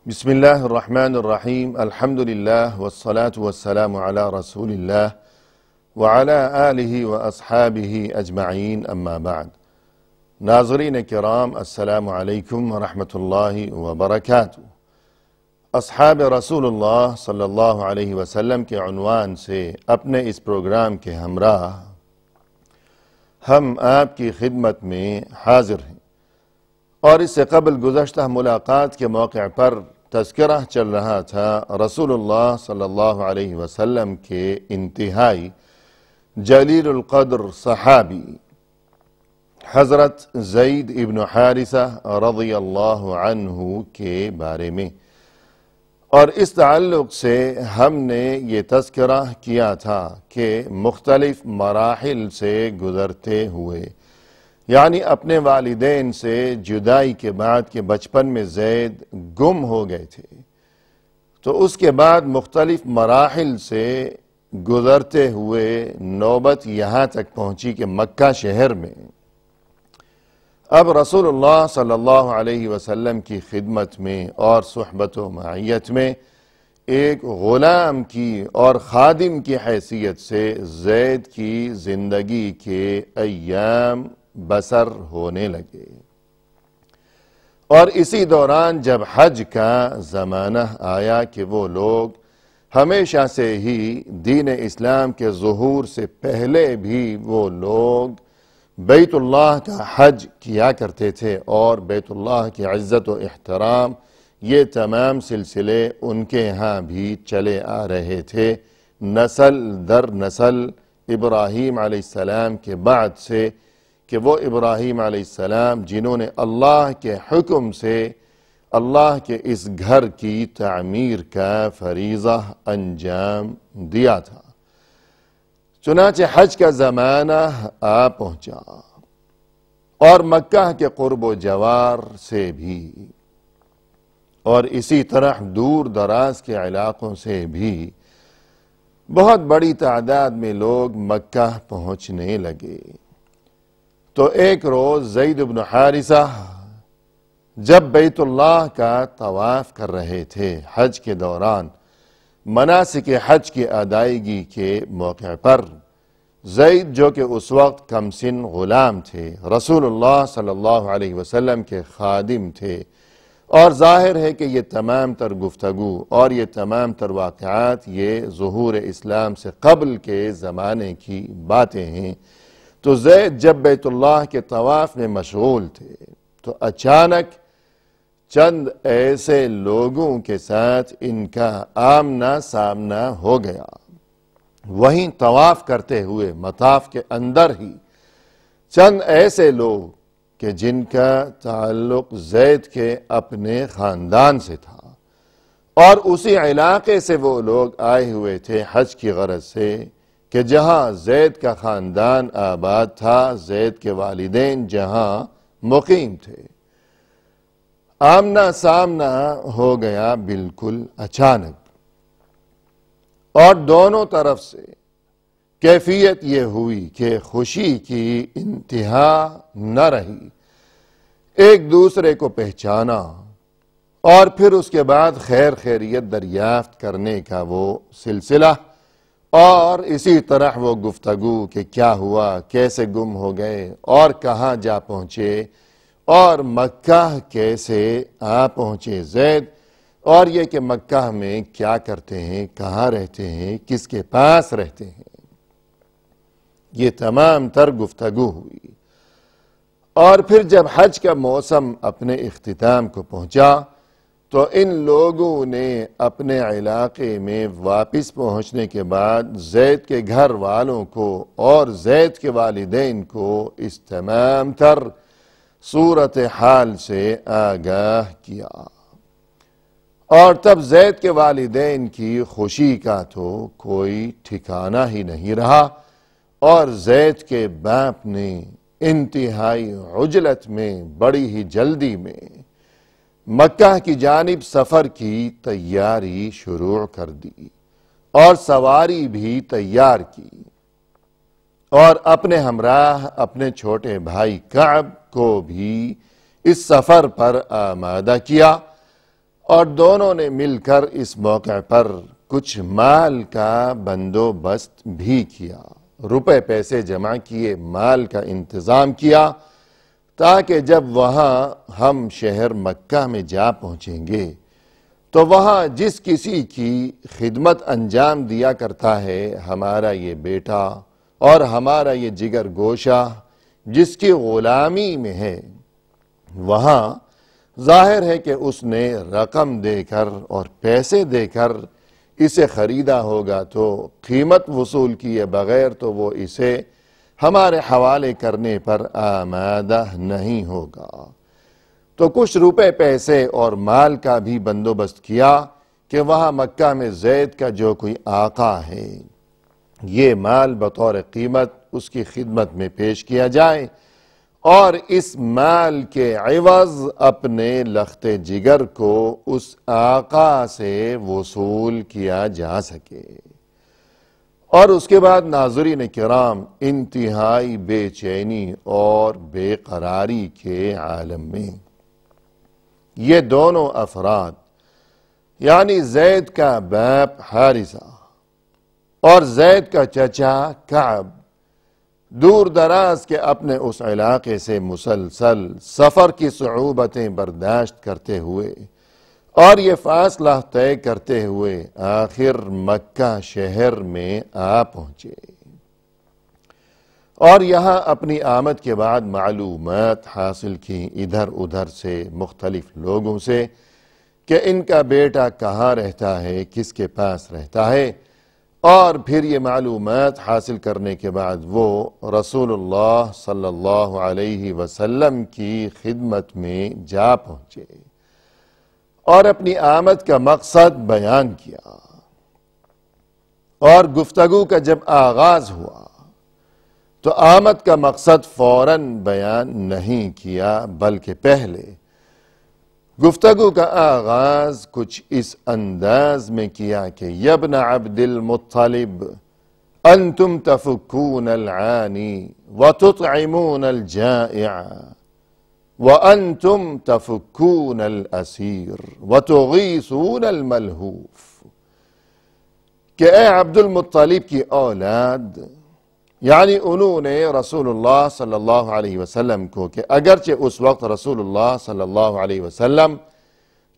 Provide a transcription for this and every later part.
بسم اللہ الرحمن الرحیم الحمدللہ والصلاة والسلام علی رسول اللہ وعلی آلہ واصحابہ اجمعین اما بعد۔ ناظرین کرام السلام علیکم ورحمۃ اللہ وبرکاتہ۔ اصحاب رسول اللہ صلی اللہ علیہ وسلم کے عنوان سے اپنے اس پروگرام کے ہمراہ ہم آپ کی خدمت میں حاضر ہیں، اور اس سے قبل گزشتہ ملاقات کے موقع پر تذکرہ چل رہا تھا رسول اللہ صلی اللہ علیہ وسلم کے انتہائی جلیل القدر صحابی حضرت زید ابن حارثہ رضی اللہ عنہ کے بارے میں، اور اس تعلق سے ہم نے یہ تذکرہ کیا تھا کہ مختلف مراحل سے گزرتے ہوئے، یعنی اپنے والدین سے جدائی کے بعد کے بچپن میں زید گم ہو گئے تھے، تو اس کے بعد مختلف مراحل سے گزرتے ہوئے نوبت یہاں تک پہنچی کہ مکہ شہر میں اب رسول اللہ صلی اللہ علیہ وسلم کی خدمت میں اور صحبت و معیت میں ایک غلام کی اور خادم کی حیثیت سے زید کی زندگی کے ایام بسر ہونے لگے، اور اسی دوران جب حج کا زمانہ آیا کہ وہ لوگ ہمیشہ سے ہی دین اسلام کے ظہور سے پہلے بھی وہ لوگ بیت اللہ کا حج کیا کرتے تھے، اور بیت اللہ کی عزت و احترام یہ تمام سلسلے ان کے ہاں بھی چلے آ رہے تھے، نسل در نسل ابراہیم علیہ السلام کے بعد سے، کہ وہ ابراہیم علیہ السلام جنہوں نے اللہ کے حکم سے اللہ کے اس گھر کی تعمیر کا فریضہ انجام دیا تھا۔ چنانچہ حج کا زمانہ آ پہنچا، اور مکہ کے قرب و جوار سے بھی، اور اسی طرح دور دراز کے علاقوں سے بھی بہت بڑی تعداد میں لوگ مکہ پہنچنے لگے۔ تو ایک روز زید بن حارثہ جب بیت اللہ کا طواف کر رہے تھے حج کے دوران، مناسک حج کی ادائیگی کے موقع پر، زید جو کہ اس وقت کم سن غلام تھے، رسول اللہ صلی اللہ علیہ وسلم کے خادم تھے، اور ظاہر ہے کہ یہ تمام تر گفتگو اور یہ تمام تر واقعات یہ ظہور اسلام سے قبل کے زمانے کی باتیں ہیں۔ تو زید جب بیت اللہ کے طواف میں مشغول تھے تو اچانک چند ایسے لوگوں کے ساتھ ان کا آمنا سامنا ہو گیا، وہیں طواف کرتے ہوئے مطاف کے اندر ہی چند ایسے لوگ کہ جن کا تعلق زید کے اپنے خاندان سے تھا، اور اسی علاقے سے وہ لوگ آئے ہوئے تھے حج کی غرض سے کہ جہاں زید کا خاندان آباد تھا، زید کے والدین جہاں مقیم تھے، آمنا سامنا ہو گیا بالکل اچانک، اور دونوں طرف سے کیفیت یہ ہوئی کہ خوشی کی انتہا نہ رہی، ایک دوسرے کو پہچانا، اور پھر اس کے بعد خیر خیریت دریافت کرنے کا وہ سلسلہ، اور اسی طرح وہ گفتگو کہ کیا ہوا، کیسے گم ہو گئے اور کہاں جا پہنچے، اور مکہ کیسے آ پہنچے زید، اور یہ کہ مکہ میں کیا کرتے ہیں، کہاں رہتے ہیں، کس کے پاس رہتے ہیں، یہ تمام تر گفتگو ہوئی۔ اور پھر جب حج کا موسم اپنے اختتام کو پہنچا تو ان لوگوں نے اپنے علاقے میں واپس پہنچنے کے بعد زید کے گھر والوں کو اور زید کے والدین کو اس تمام تر صورتحال سے آگاہ کیا، اور تب زید کے والدین کی خوشی کا تو کوئی ٹھکانہ ہی نہیں رہا، اور زید کے باپ نے انتہائی عجلت میں، بڑی ہی جلدی میں مکہ کی جانب سفر کی تیاری شروع کر دی، اور سواری بھی تیار کی، اور اپنے ہمراہ اپنے چھوٹے بھائی کعب کو بھی اس سفر پر آمادہ کیا، اور دونوں نے مل کر اس موقع پر کچھ مال کا بندوبست بھی کیا، روپے پیسے جمع کیے، مال کا انتظام کیا، تاکہ جب وہاں ہم شہر مکہ میں جا پہنچیں گے تو وہاں جس کسی کی خدمت انجام دیا کرتا ہے ہمارا یہ بیٹا اور ہمارا یہ جگر گوشہ جس کی غلامی میں ہے، وہاں ظاہر ہے کہ اس نے رقم دے کر اور پیسے دے کر اسے خریدا ہوگا، تو قیمت وصول کیے بغیر تو وہ اسے ہمارے حوالے کرنے پر آمادہ نہیں ہوگا۔ تو کچھ روپے پیسے اور مال کا بھی بندوبست کیا کہ وہاں مکہ میں زید کا جو کوئی آقا ہے یہ مال بطور قیمت اس کی خدمت میں پیش کیا جائے اور اس مال کے عوض اپنے لخت جگر کو اس آقا سے وصول کیا جا سکے۔ اور اس کے بعد ناظرین کرام، انتہائی بے چینی اور بے قراری کے عالم میں یہ دونوں افراد یعنی زید کا باپ حارثہ اور زید کا چچا کعب دور دراز کے اپنے اس علاقے سے مسلسل سفر کی صعوبتیں برداشت کرتے ہوئے اور یہ فاصلہ طے کرتے ہوئے آخر مکہ شہر میں آ پہنچے اور یہاں اپنی آمد کے بعد معلومات حاصل کی ادھر ادھر سے مختلف لوگوں سے کہ ان کا بیٹا کہاں رہتا ہے، کس کے پاس رہتا ہے، اور پھر یہ معلومات حاصل کرنے کے بعد وہ رسول اللہ صلی اللہ علیہ وسلم کی خدمت میں جا پہنچے اور اپنی آمد کا مقصد بیان کیا۔ اور گفتگو کا جب آغاز ہوا تو آمد کا مقصد فوراً بیان نہیں کیا، بلکہ پہلے گفتگو کا آغاز کچھ اس انداز میں کیا کہ یا ابن عبد المطلب انتم تفکون العانی وتطعمون الجائع وانتم تفکون الاسیر وتغیثون الملہوف، کہ اے عبد المطلب کی اولاد، یعنی انہوں نے رسول اللہ صلی اللہ علیہ وسلم کو، کہ اگرچہ اس وقت رسول اللہ صلی اللہ علیہ وسلم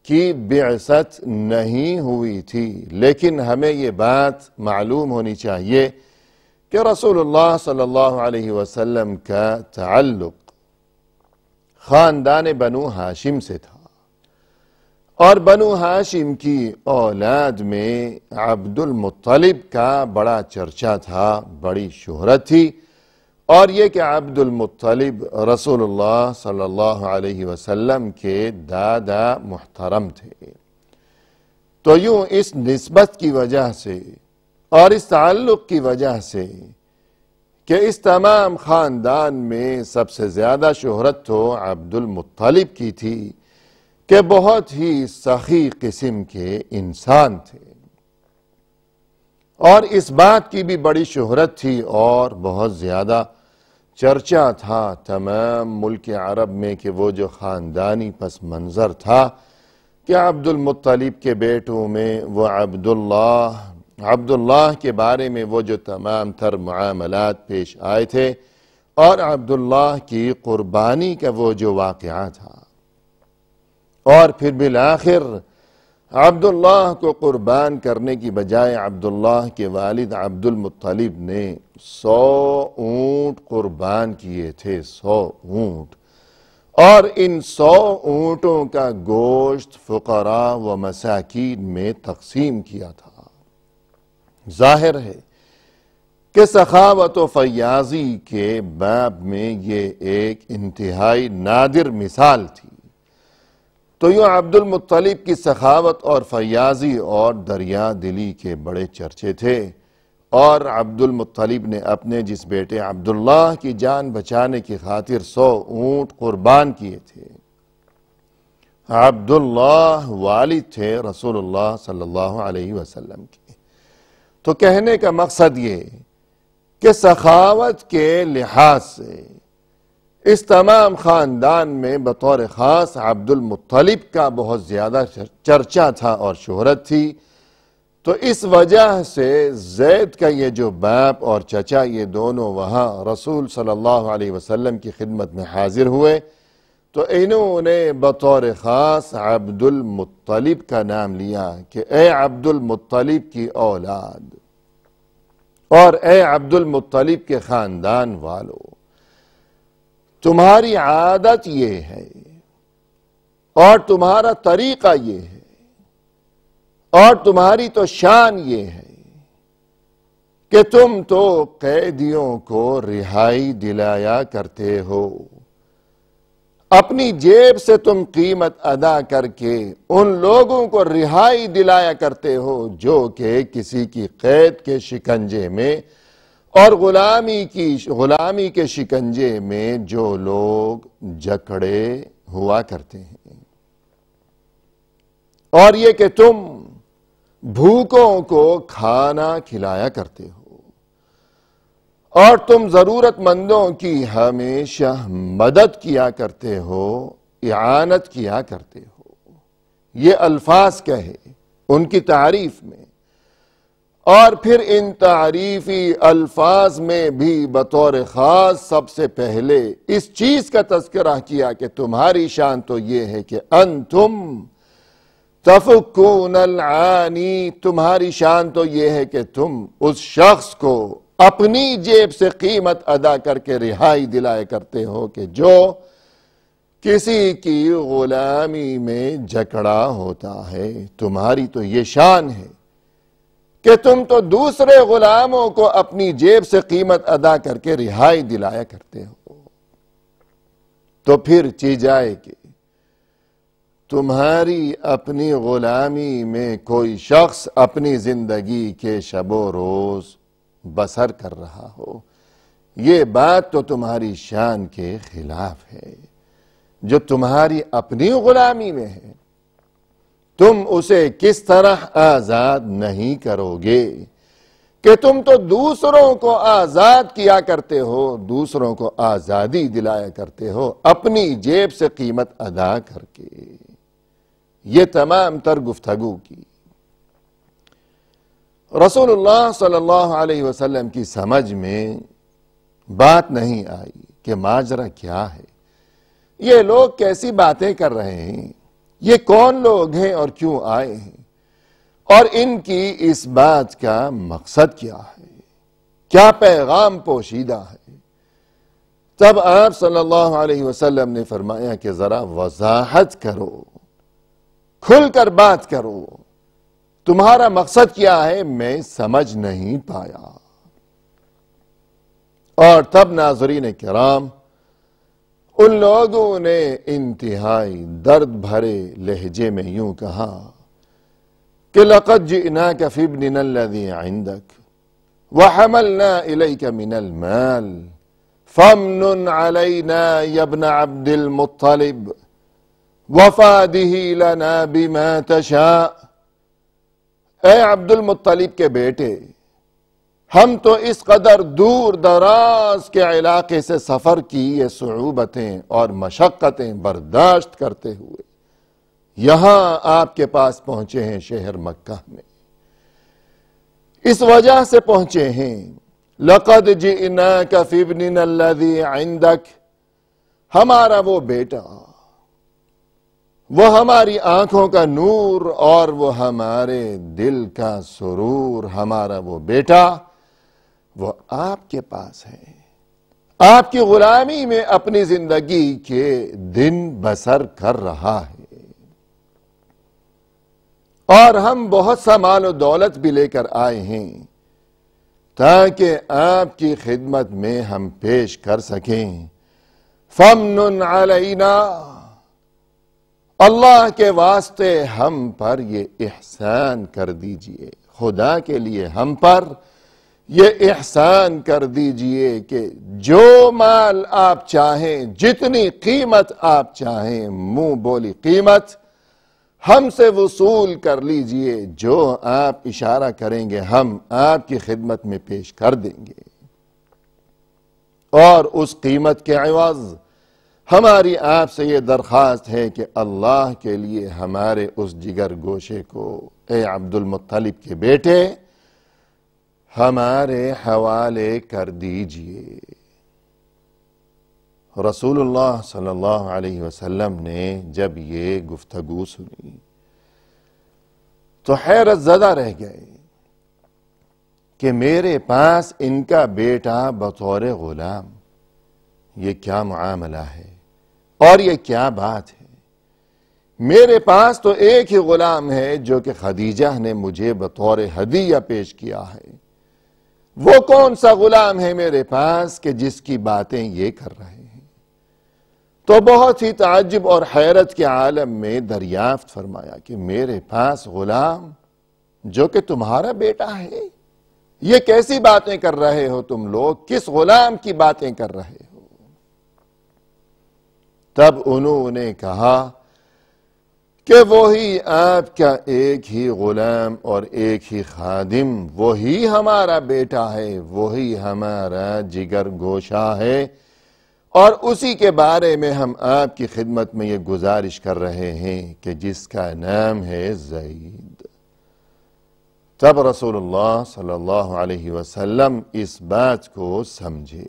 کی بعثت نہیں ہوئی تھی، لیکن ہمیں یہ بات معلوم ہونی چاہیے کہ رسول اللہ صلی اللہ علیہ وسلم کا تعلق خاندان بنو ہاشم سے تھا، اور بنو ہاشم کی اولاد میں عبد المطلب کا بڑا چرچا تھا، بڑی شہرت تھی، اور یہ کہ عبد المطلب رسول اللہ صلی اللہ علیہ وسلم کے دادا محترم تھے۔ تو یوں اس نسبت کی وجہ سے اور اس تعلق کی وجہ سے کہ اس تمام خاندان میں سب سے زیادہ شہرت تو عبد المطلب کی تھی کہ بہت ہی سخی قسم کے انسان تھے، اور اس بات کی بھی بڑی شہرت تھی اور بہت زیادہ چرچا تھا تمام ملک عرب میں کہ وہ جو خاندانی پس منظر تھا کہ عبد المطلب کے بیٹوں میں وہ عبداللہ کے بارے میں وہ جو تمام تر معاملات پیش آئے تھے، اور عبداللہ کی قربانی کا وہ جو واقعہ تھا، اور پھر بالآخر عبداللہ کو قربان کرنے کی بجائے عبداللہ کے والد عبد المطلب نے 100 اونٹ قربان کیے تھے، 100 اونٹ، اور ان 100 اونٹوں کا گوشت فقراء و مساکین میں تقسیم کیا تھا۔ ظاہر ہے کہ سخاوت و فیاضی کے باب میں یہ ایک انتہائی نادر مثال تھی۔ تو یوں عبد المطلب کی سخاوت اور فیاضی اور دریا دلی کے بڑے چرچے تھے، اور عبد المطلب نے اپنے جس بیٹے عبداللہ کی جان بچانے کی خاطر 100 اونٹ قربان کیے تھے۔ عبداللہ والد تھے رسول اللہ صلی اللہ علیہ وسلم کے۔ تو کہنے کا مقصد یہ کہ سخاوت کے لحاظ سے اس تمام خاندان میں بطور خاص عبد المطلب کا بہت زیادہ چرچا تھا اور شہرت تھی، تو اس وجہ سے زید کا یہ جو باپ اور چچا یہ دونوں وہاں رسول صلی اللہ علیہ وسلم کی خدمت میں حاضر ہوئے، تو انہوں نے بطور خاص عبد المطلب کا نام لیا کہ اے عبد المطلب کی اولاد اور اے عبد المطلب کے خاندان والو، تمہاری عادت یہ ہے اور تمہارا طریقہ یہ ہے اور تمہاری تو شان یہ ہے کہ تم تو قیدیوں کو رہائی دلایا کرتے ہو، اپنی جیب سے تم قیمت ادا کر کے ان لوگوں کو رہائی دلایا کرتے ہو جو کہ کسی کی قید کے شکنجے میں اور غلامی کے شکنجے میں جو لوگ جکڑے ہوا کرتے ہیں، اور یہ کہ تم بھوکوں کو کھانا کھلایا کرتے ہو اور تم ضرورت مندوں کی ہمیشہ مدد کیا کرتے ہو، اعانت کیا کرتے ہو۔ یہ الفاظ کہے ان کی تعریف میں، اور پھر ان تعریفی الفاظ میں بھی بطور خاص سب سے پہلے اس چیز کا تذکرہ کیا کہ تمہاری شان تو یہ ہے کہ انتم تفکون العانی، تمہاری شان تو یہ ہے کہ تم اس شخص کو اپنی جیب سے قیمت ادا کر کے رہائی دلائے کرتے ہو کہ جو کسی کی غلامی میں جکڑا ہوتا ہے۔ تمہاری تو یہ شان ہے کہ تم تو دوسرے غلاموں کو اپنی جیب سے قیمت ادا کر کے رہائی دلایا کرتے ہو، تو پھر چی جائے کہ تمہاری اپنی غلامی میں کوئی شخص اپنی زندگی کے شب و روز بسر کر رہا ہو، یہ بات تو تمہاری شان کے خلاف ہے۔ جو تمہاری اپنی غلامی میں ہے تم اسے کس طرح آزاد نہیں کرو گے کہ تم تو دوسروں کو آزاد کیا کرتے ہو، دوسروں کو آزادی دلایا کرتے ہو اپنی جیب سے قیمت ادا کر کے۔ یہ تمام تر گفتگو کی رسول اللہ صلی اللہ علیہ وسلم کی سمجھ میں بات نہیں آئی کہ ماجرا کیا ہے، یہ لوگ کیسی باتیں کر رہے ہیں، یہ کون لوگ ہیں اور کیوں آئے ہیں، اور ان کی اس بات کا مقصد کیا ہے، کیا پیغام پوشیدہ ہے۔ تب آپ صلی اللہ علیہ وسلم نے فرمایا کہ ذرا وضاحت کرو، کھل کر بات کرو، تمہارا مقصد کیا ہے، میں سمجھ نہیں پایا۔ اور تب ناظرین کرام ان لوگوں نے انتہائی درد بھرے لہجے میں یوں کہا کہ لَقَدْ جِئْنَاكَ فِي ابْنِنَا الَّذِي عِنْدَكَ وَحَمَلْنَا إِلَيْكَ مِنَ الْمَالِ فَامْنُنْ عَلَيْنَا يَا ابْنَ عَبْدِ الْمُطَّلِبِ وَفَادِهِ لَنَا بِمَا تَشَاءُ۔ اے عبد المطلب کے بیٹے، ہم تو اس قدر دور دراز کے علاقے سے سفر کی یہ صعوبتیں اور مشقتیں برداشت کرتے ہوئے یہاں آپ کے پاس پہنچے ہیں شہر مکہ میں، اس وجہ سے پہنچے ہیں لَقَدْ جِئْنَاكَ فِي ابْنِنَا الَّذِي عِنْدَكَ، ہمارا وہ بیٹا، وہ ہماری آنکھوں کا نور اور وہ ہمارے دل کا سرور، ہمارا وہ بیٹا وہ آپ کے پاس ہے، آپ کی غلامی میں اپنی زندگی کے دن بسر کر رہا ہے، اور ہم بہت سا مال و دولت بھی لے کر آئے ہیں تاکہ آپ کی خدمت میں ہم پیش کر سکیں۔ فَامْنُنْ عَلَيْنَا، اللہ کے واسطے ہم پر یہ احسان کر دیجئے، خدا کے لیے ہم پر یہ احسان کر دیجئے کہ جو مال آپ چاہیں، جتنی قیمت آپ چاہیں، منہ بولی قیمت ہم سے وصول کر لیجئے، جو آپ اشارہ کریں گے ہم آپ کی خدمت میں پیش کر دیں گے، اور اس قیمت کے عوض ہماری آپ سے یہ درخواست ہے کہ اللہ کے لیے ہمارے اس جگر گوشے کو اے عبد المطلب کے بیٹے ہمارے حوالے کر دیجئے۔ رسول اللہ صلی اللہ علیہ وسلم نے جب یہ گفتگو سنی تو حیرت زدہ رہ گئے کہ میرے پاس ان کا بیٹا بطور غلام، یہ کیا معاملہ ہے اور یہ کیا بات ہے؟ میرے پاس تو ایک ہی غلام ہے جو کہ خدیجہ نے مجھے بطور ہدیہ پیش کیا ہے، وہ کون سا غلام ہے میرے پاس کہ جس کی باتیں یہ کر رہے ہیں؟ تو بہت ہی تعجب اور حیرت کے عالم میں دریافت فرمایا کہ میرے پاس غلام جو کہ تمہارا بیٹا ہے، یہ کیسی باتیں کر رہے ہو تم لوگ؟ کس غلام کی باتیں کر رہے ہو؟ تب انہوں نے کہا کہ وہی آپ کا ایک ہی غلام اور ایک ہی خادم، وہی ہمارا بیٹا ہے، وہی ہمارا جگر گوشہ ہے، اور اسی کے بارے میں ہم آپ کی خدمت میں یہ گزارش کر رہے ہیں کہ جس کا نام ہے زید۔ تب رسول اللہ صلی اللہ علیہ وسلم اس بات کو سمجھے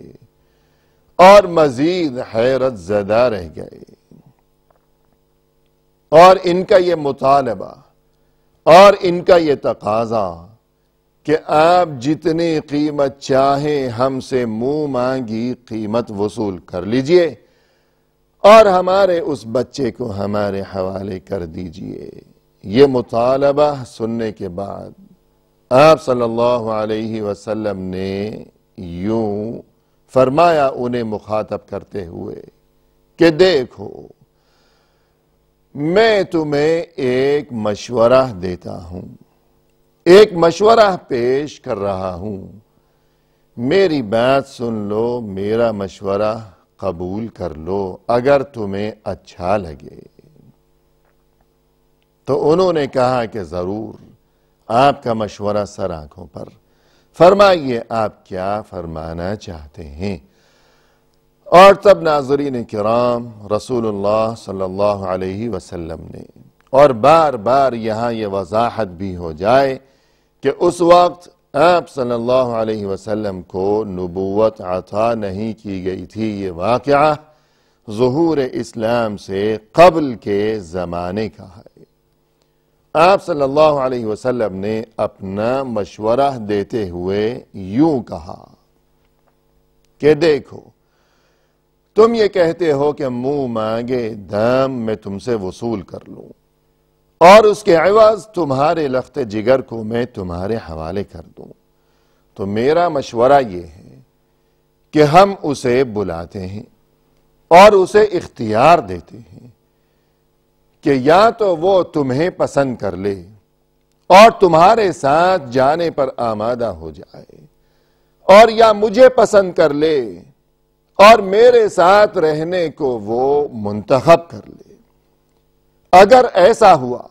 اور مزید حیرت زدہ رہ گئے، اور ان کا یہ مطالبہ اور ان کا یہ تقاضا کہ آپ جتنی قیمت چاہیں ہم سے منہ مانگی قیمت وصول کر لیجئے اور ہمارے اس بچے کو ہمارے حوالے کر دیجئے، یہ مطالبہ سننے کے بعد آپ صلی اللہ علیہ وسلم نے یوں فرمایا انہیں مخاطب کرتے ہوئے کہ دیکھو میں تمہیں ایک مشورہ دیتا ہوں، ایک مشورہ پیش کر رہا ہوں، میری بات سن لو، میرا مشورہ قبول کر لو اگر تمہیں اچھا لگے۔ تو انہوں نے کہا کہ ضرور، آپ کا مشورہ سر آنکھوں پر، فرمائیے آپ کیا فرمانا چاہتے ہیں۔ اور تب ناظرین کرام رسول اللہ صلی اللہ علیہ وسلم نے، اور بار بار یہاں یہ وضاحت بھی ہو جائے کہ اس وقت آپ صلی اللہ علیہ وسلم کو نبوت عطا نہیں کی گئی تھی، یہ واقعہ ظہور اسلام سے قبل کے زمانے کا ہے۔ آپ صلی اللہ علیہ وسلم نے اپنا مشورہ دیتے ہوئے یوں کہا کہ دیکھو تم یہ کہتے ہو کہ منہ مانگے دام میں تم سے وصول کر لوں اور اس کے عوض تمہارے لخت جگر کو میں تمہارے حوالے کر دوں، تو میرا مشورہ یہ ہے کہ ہم اسے بلاتے ہیں اور اسے اختیار دیتے ہیں کہ یا تو وہ تمہیں پسند کر لے اور تمہارے ساتھ جانے پر آمادہ ہو جائے، اور یا مجھے پسند کر لے اور میرے ساتھ رہنے کو وہ منتخب کر لے۔ اگر ایسا ہوا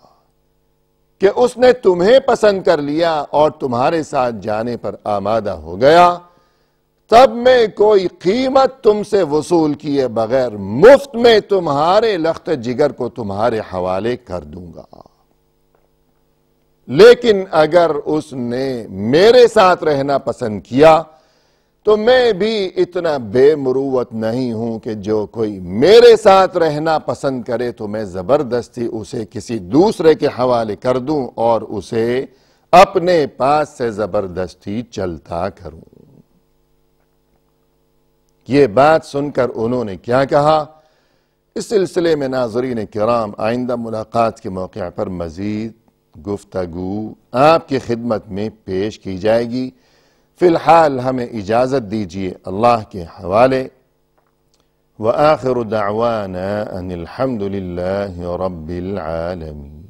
کہ اس نے تمہیں پسند کر لیا اور تمہارے ساتھ جانے پر آمادہ ہو گیا، تب میں کوئی قیمت تم سے وصول کیے بغیر مفت میں تمہارے لخت جگر کو تمہارے حوالے کر دوں گا۔ لیکن اگر اس نے میرے ساتھ رہنا پسند کیا تو میں بھی اتنا بے مروت نہیں ہوں کہ جو کوئی میرے ساتھ رہنا پسند کرے تو میں زبردستی اسے کسی دوسرے کے حوالے کر دوں اور اسے اپنے پاس سے زبردستی چلتا کروں۔ یہ بات سن کر انہوں نے کیا کہا، اس سلسلے میں ناظرین کرام آئندہ ملاقات کے موقع پر مزید گفتگو آپ کی خدمت میں پیش کی جائے گی۔ فی الحال ہمیں اجازت دیجیے اللہ کے حوالے۔ وآخر دعوانا ان الحمد للہ رب العالمین۔